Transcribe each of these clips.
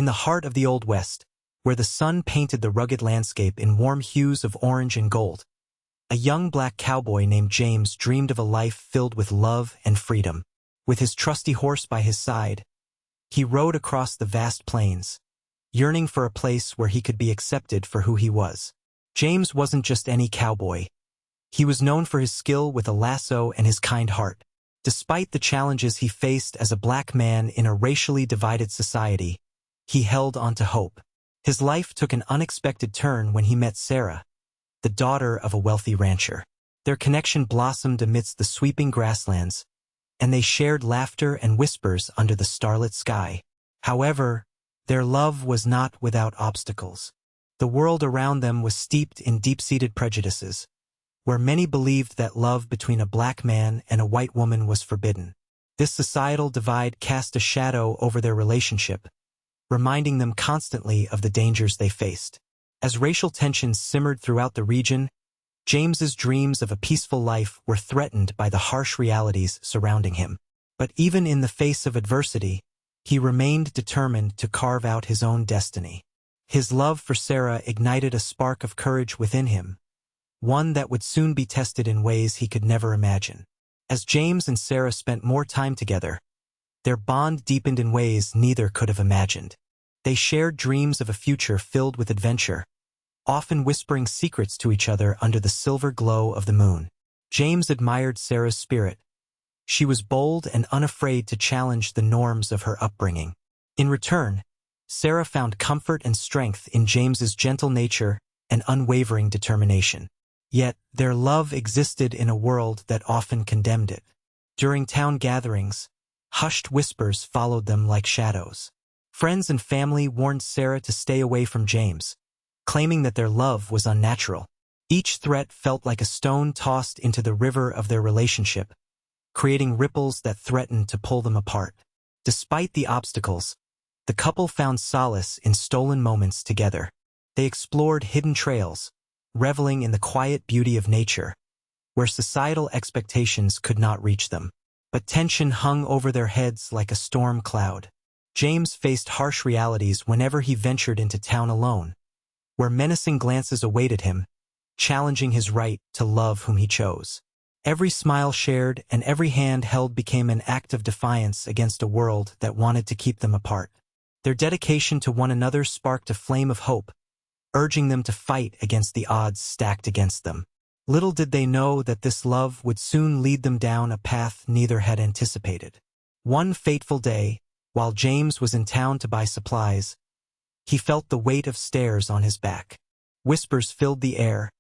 In the heart of the Old West, where the sun painted the rugged landscape in warm hues of orange and gold, a young black cowboy named James dreamed of a life filled with love and freedom. With his trusty horse by his side, he rode across the vast plains, yearning for a place where he could be accepted for who he was. James wasn't just any cowboy. He was known for his skill with a lasso and his kind heart. Despite the challenges he faced as a black man in a racially divided society, he held on to hope. His life took an unexpected turn when he met Sarah, the daughter of a wealthy rancher. Their connection blossomed amidst the sweeping grasslands, and they shared laughter and whispers under the starlit sky. However, their love was not without obstacles. The world around them was steeped in deep-seated prejudices, where many believed that love between a black man and a white woman was forbidden. This societal divide cast a shadow over their relationship, reminding them constantly of the dangers they faced. As racial tensions simmered throughout the region, James's dreams of a peaceful life were threatened by the harsh realities surrounding him. But even in the face of adversity, he remained determined to carve out his own destiny. His love for Sarah ignited a spark of courage within him, one that would soon be tested in ways he could never imagine. As James and Sarah spent more time together, their bond deepened in ways neither could have imagined. They shared dreams of a future filled with adventure, often whispering secrets to each other under the silver glow of the moon. James admired Sarah's spirit. She was bold and unafraid to challenge the norms of her upbringing. In return, Sarah found comfort and strength in James's gentle nature and unwavering determination. Yet, their love existed in a world that often condemned it. During town gatherings, hushed whispers followed them like shadows. Friends and family warned Sarah to stay away from James, claiming that their love was unnatural. Each threat felt like a stone tossed into the river of their relationship, creating ripples that threatened to pull them apart. Despite the obstacles, the couple found solace in stolen moments together. They explored hidden trails, reveling in the quiet beauty of nature, where societal expectations could not reach them. But tension hung over their heads like a storm cloud. James faced harsh realities whenever he ventured into town alone, where menacing glances awaited him, challenging his right to love whom he chose. Every smile shared and every hand held became an act of defiance against a world that wanted to keep them apart. Their dedication to one another sparked a flame of hope, urging them to fight against the odds stacked against them. Little did they know that this love would soon lead them down a path neither had anticipated. One fateful day, while James was in town to buy supplies, he felt the weight of stares on his back. Whispers filled the air,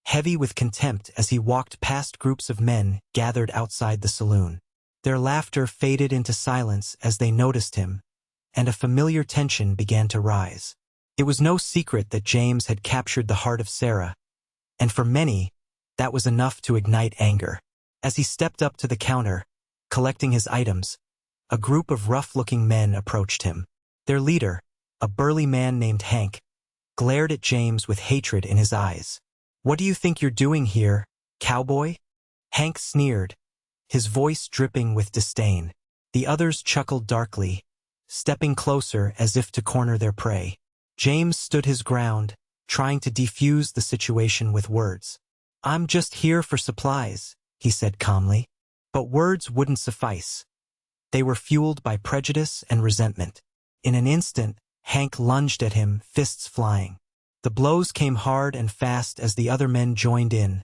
heavy with contempt as he walked past groups of men gathered outside the saloon. Their laughter faded into silence as they noticed him, and a familiar tension began to rise. It was no secret that James had captured the heart of Sarah, and for many, that was enough to ignite anger. As he stepped up to the counter, collecting his items, a group of rough-looking men approached him. Their leader, a burly man named Hank, glared at James with hatred in his eyes. "What do you think you're doing here, cowboy?" Hank sneered, his voice dripping with disdain. The others chuckled darkly, stepping closer as if to corner their prey. James stood his ground, trying to defuse the situation with words. "I'm just here for supplies," he said calmly. But words wouldn't suffice. They were fueled by prejudice and resentment. In an instant, Hank lunged at him, fists flying. The blows came hard and fast as the other men joined in,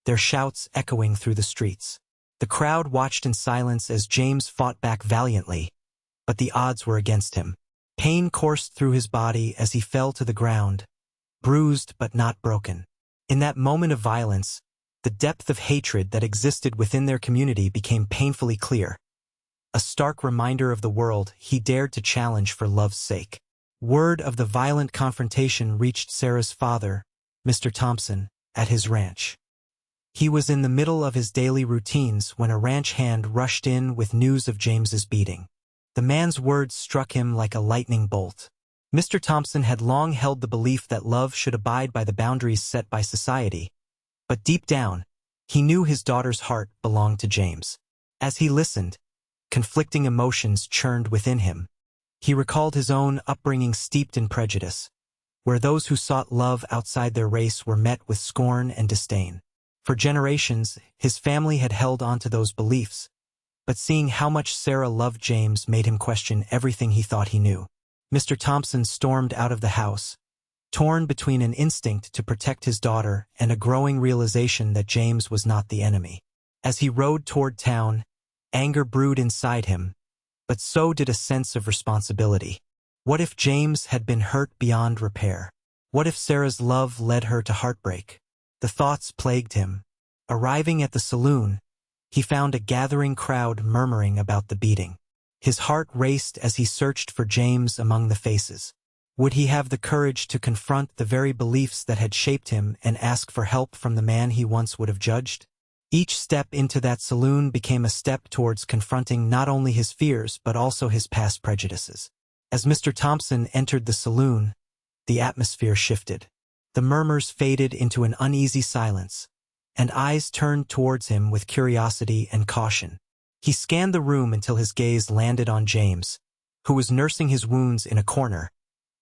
their shouts echoing through the streets. The crowd watched in silence as James fought back valiantly, but the odds were against him. Pain coursed through his body as he fell to the ground, bruised but not broken. In that moment of violence, the depth of hatred that existed within their community became painfully clear. A stark reminder of the world he dared to challenge for love's sake. Word of the violent confrontation reached Sarah's father, Mr. Thompson, at his ranch. He was in the middle of his daily routines when a ranch hand rushed in with news of James's beating. The man's words struck him like a lightning bolt. Mr. Thompson had long held the belief that love should abide by the boundaries set by society, but deep down, he knew his daughter's heart belonged to James. As he listened, conflicting emotions churned within him. He recalled his own upbringing steeped in prejudice, where those who sought love outside their race were met with scorn and disdain. For generations, his family had held on to those beliefs, but seeing how much Sarah loved James made him question everything he thought he knew. Mr. Thompson stormed out of the house, torn between an instinct to protect his daughter and a growing realization that James was not the enemy. As he rode toward town, anger brewed inside him, but so did a sense of responsibility. What if James had been hurt beyond repair? What if Sarah's love led her to heartbreak? The thoughts plagued him. Arriving at the saloon, he found a gathering crowd murmuring about the beating. His heart raced as he searched for James among the faces. Would he have the courage to confront the very beliefs that had shaped him and ask for help from the man he once would have judged? Each step into that saloon became a step towards confronting not only his fears but also his past prejudices. As Mr. Thompson entered the saloon, the atmosphere shifted. The murmurs faded into an uneasy silence, and eyes turned towards him with curiosity and caution. He scanned the room until his gaze landed on James, who was nursing his wounds in a corner,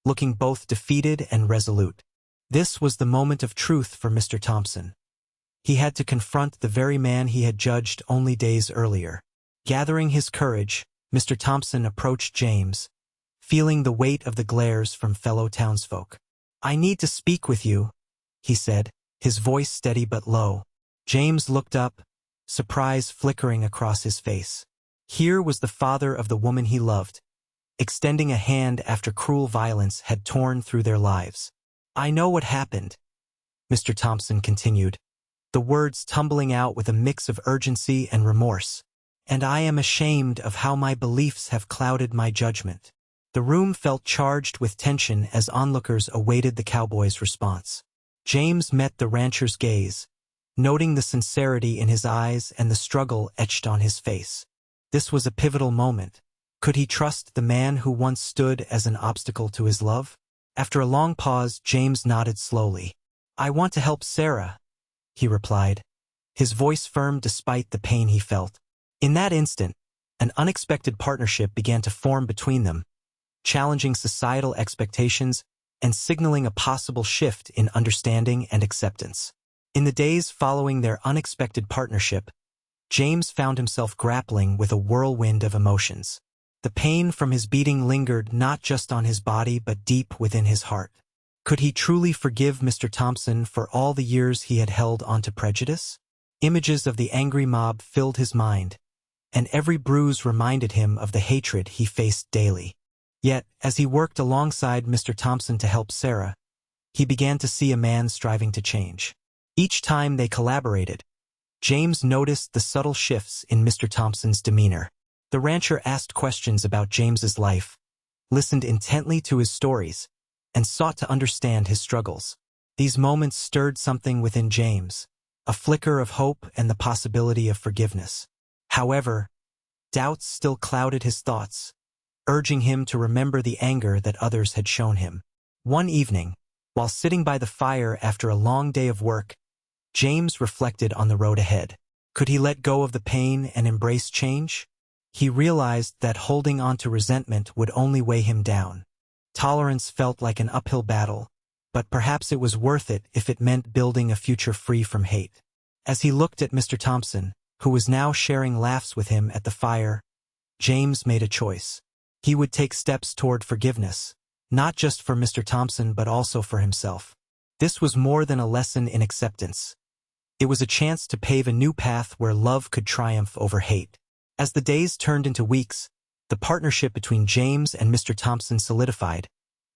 looking both defeated and resolute. This was the moment of truth for Mr. Thompson. He had to confront the very man he had judged only days earlier. Gathering his courage, Mr. Thompson approached James, feeling the weight of the glares from fellow townsfolk. "I need to speak with you," he said, his voice steady but low. James looked up, surprise flickering across his face. Here was the father of the woman he loved, extending a hand after cruel violence had torn through their lives. "I know what happened," Mr. Thompson continued, the words tumbling out with a mix of urgency and remorse, "and I am ashamed of how my beliefs have clouded my judgment." The room felt charged with tension as onlookers awaited the cowboy's response. James met the rancher's gaze, noting the sincerity in his eyes and the struggle etched on his face. This was a pivotal moment. Could he trust the man who once stood as an obstacle to his love? After a long pause, James nodded slowly. "I want to help Sarah," he replied, his voice firm despite the pain he felt. In that instant, an unexpected partnership began to form between them, challenging societal expectations and signaling a possible shift in understanding and acceptance. In the days following their unexpected partnership, James found himself grappling with a whirlwind of emotions. The pain from his beating lingered not just on his body but deep within his heart. Could he truly forgive Mr. Thompson for all the years he had held onto prejudice? Images of the angry mob filled his mind, and every bruise reminded him of the hatred he faced daily. Yet, as he worked alongside Mr. Thompson to help Sarah, he began to see a man striving to change. Each time they collaborated, James noticed the subtle shifts in Mr. Thompson's demeanor. The rancher asked questions about James's life, listened intently to his stories, and sought to understand his struggles. These moments stirred something within James, a flicker of hope and the possibility of forgiveness. However, doubts still clouded his thoughts, urging him to remember the anger that others had shown him. One evening, while sitting by the fire after a long day of work, James reflected on the road ahead. Could he let go of the pain and embrace change? He realized that holding on to resentment would only weigh him down. Tolerance felt like an uphill battle, but perhaps it was worth it if it meant building a future free from hate. As he looked at Mr. Thompson, who was now sharing laughs with him at the fire, James made a choice. He would take steps toward forgiveness, not just for Mr. Thompson but also for himself. This was more than a lesson in acceptance. It was a chance to pave a new path where love could triumph over hate. As the days turned into weeks, the partnership between James and Mr. Thompson solidified,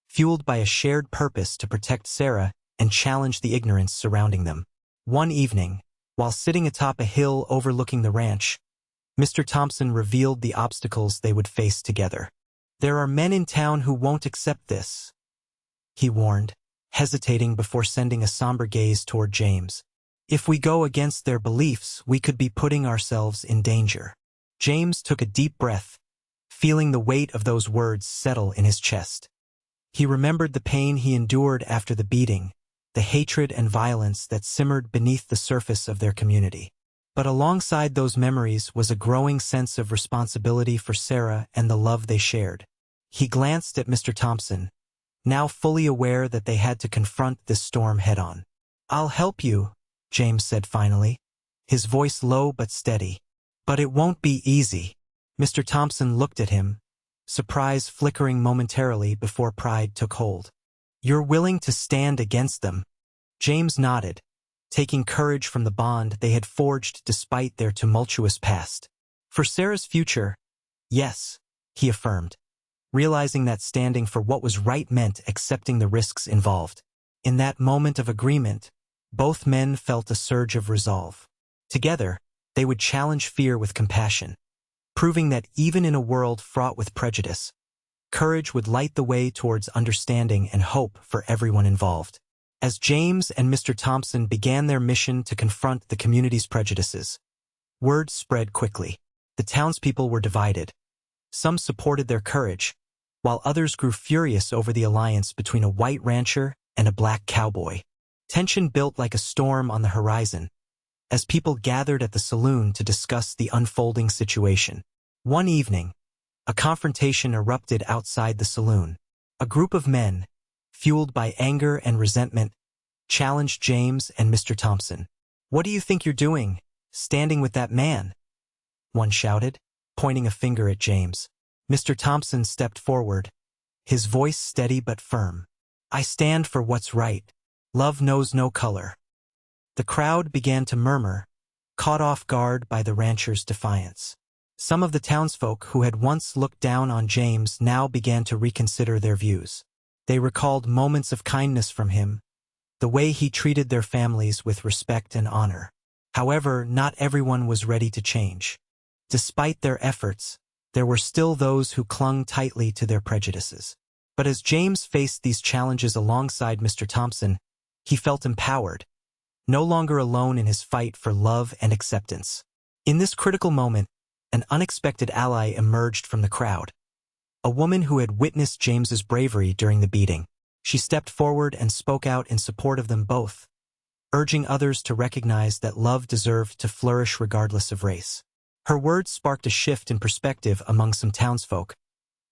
fueled by a shared purpose to protect Sarah and challenge the ignorance surrounding them. One evening, while sitting atop a hill overlooking the ranch, Mr. Thompson revealed the obstacles they would face together. "There are men in town who won't accept this," he warned, hesitating before sending a somber gaze toward James. "If we go against their beliefs, we could be putting ourselves in danger." James took a deep breath, feeling the weight of those words settle in his chest. He remembered the pain he endured after the beating, the hatred and violence that simmered beneath the surface of their community. But alongside those memories was a growing sense of responsibility for Sarah and the love they shared. He glanced at Mr. Thompson, now fully aware that they had to confront this storm head-on. "I'll help you," James said finally, his voice low but steady. "But it won't be easy." Mr. Thompson looked at him, surprise flickering momentarily before pride took hold. "You're willing to stand against them?" James nodded, taking courage from the bond they had forged despite their tumultuous past. "For Sarah's future, yes," he affirmed, realizing that standing for what was right meant accepting the risks involved. In that moment of agreement, both men felt a surge of resolve. Together, they would challenge fear with compassion, proving that even in a world fraught with prejudice, courage would light the way towards understanding and hope for everyone involved. As James and Mr. Thompson began their mission to confront the community's prejudices, word spread quickly. The townspeople were divided. Some supported their courage, while others grew furious over the alliance between a white rancher and a black cowboy. Tension built like a storm on the horizon, as people gathered at the saloon to discuss the unfolding situation. One evening, a confrontation erupted outside the saloon. A group of men, fueled by anger and resentment, challenged James and Mr. Thompson. "What do you think you're doing, standing with that man?" one shouted, pointing a finger at James. Mr. Thompson stepped forward, his voice steady but firm. "I stand for what's right. Love knows no color." The crowd began to murmur, caught off guard by the rancher's defiance. Some of the townsfolk who had once looked down on James now began to reconsider their views. They recalled moments of kindness from him, the way he treated their families with respect and honor. However, not everyone was ready to change. Despite their efforts, there were still those who clung tightly to their prejudices. But as James faced these challenges alongside Mr. Thompson, he felt empowered, no longer alone in his fight for love and acceptance. In this critical moment, an unexpected ally emerged from the crowd. A woman who had witnessed James's bravery during the beating. She stepped forward and spoke out in support of them both, urging others to recognize that love deserved to flourish regardless of race. Her words sparked a shift in perspective among some townsfolk,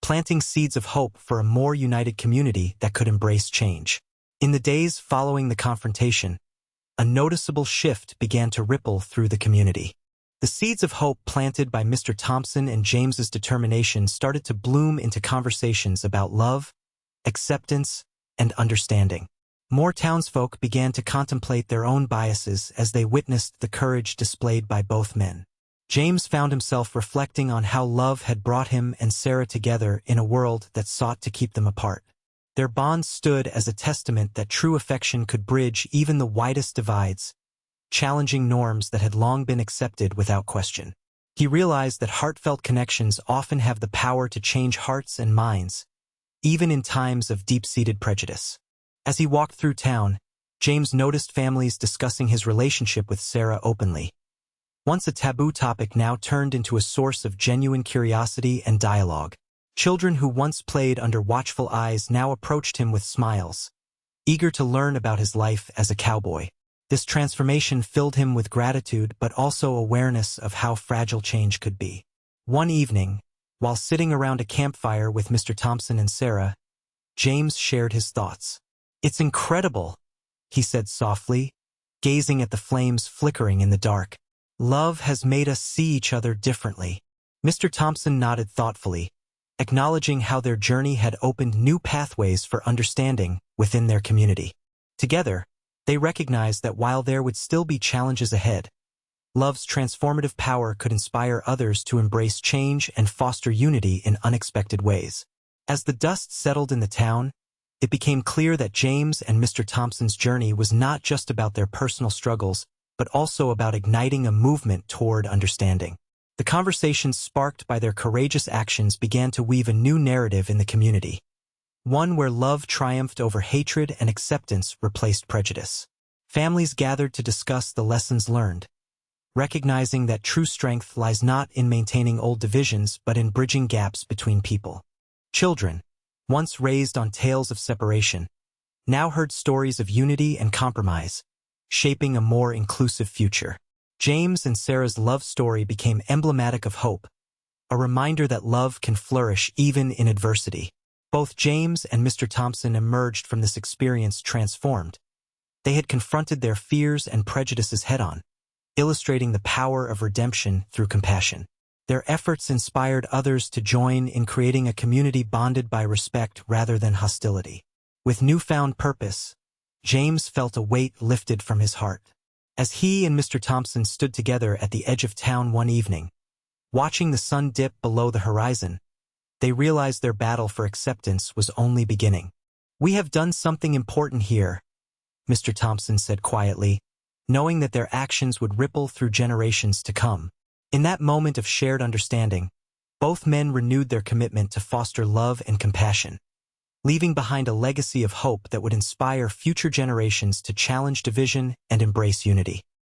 planting seeds of hope for a more united community that could embrace change. In the days following the confrontation, a noticeable shift began to ripple through the community. The seeds of hope planted by Mr. Thompson and James's determination started to bloom into conversations about love, acceptance, and understanding. More townsfolk began to contemplate their own biases as they witnessed the courage displayed by both men. James found himself reflecting on how love had brought him and Sarah together in a world that sought to keep them apart. Their bond stood as a testament that true affection could bridge even the widest divides, challenging norms that had long been accepted without question. He realized that heartfelt connections often have the power to change hearts and minds, even in times of deep-seated prejudice. As he walked through town, James noticed families discussing his relationship with Sarah openly. Once a taboo topic now turned into a source of genuine curiosity and dialogue. Children who once played under watchful eyes now approached him with smiles, eager to learn about his life as a cowboy. This transformation filled him with gratitude but also awareness of how fragile change could be. One evening, while sitting around a campfire with Mr. Thompson and Sarah, James shared his thoughts. "It's incredible," he said softly, gazing at the flames flickering in the dark. "Love has made us see each other differently." Mr. Thompson nodded thoughtfully, acknowledging how their journey had opened new pathways for understanding within their community. Together, they recognized that while there would still be challenges ahead, love's transformative power could inspire others to embrace change and foster unity in unexpected ways. As the dust settled in the town, it became clear that James and Mr. Thompson's journey was not just about their personal struggles, but also about igniting a movement toward understanding. The conversations sparked by their courageous actions began to weave a new narrative in the community, one where love triumphed over hatred and acceptance replaced prejudice. Families gathered to discuss the lessons learned, recognizing that true strength lies not in maintaining old divisions but in bridging gaps between people. Children, once raised on tales of separation, now heard stories of unity and compromise, shaping a more inclusive future. James and Sarah's love story became emblematic of hope, a reminder that love can flourish even in adversity. Both James and Mr. Thompson emerged from this experience transformed. They had confronted their fears and prejudices head-on, illustrating the power of redemption through compassion. Their efforts inspired others to join in creating a community bonded by respect rather than hostility. With newfound purpose, James felt a weight lifted from his heart. As he and Mr. Thompson stood together at the edge of town one evening, watching the sun dip below the horizon, they realized their battle for acceptance was only beginning. "We have done something important here," Mr. Thompson said quietly, knowing that their actions would ripple through generations to come. In that moment of shared understanding, both men renewed their commitment to foster love and compassion, leaving behind a legacy of hope that would inspire future generations to challenge division and embrace unity.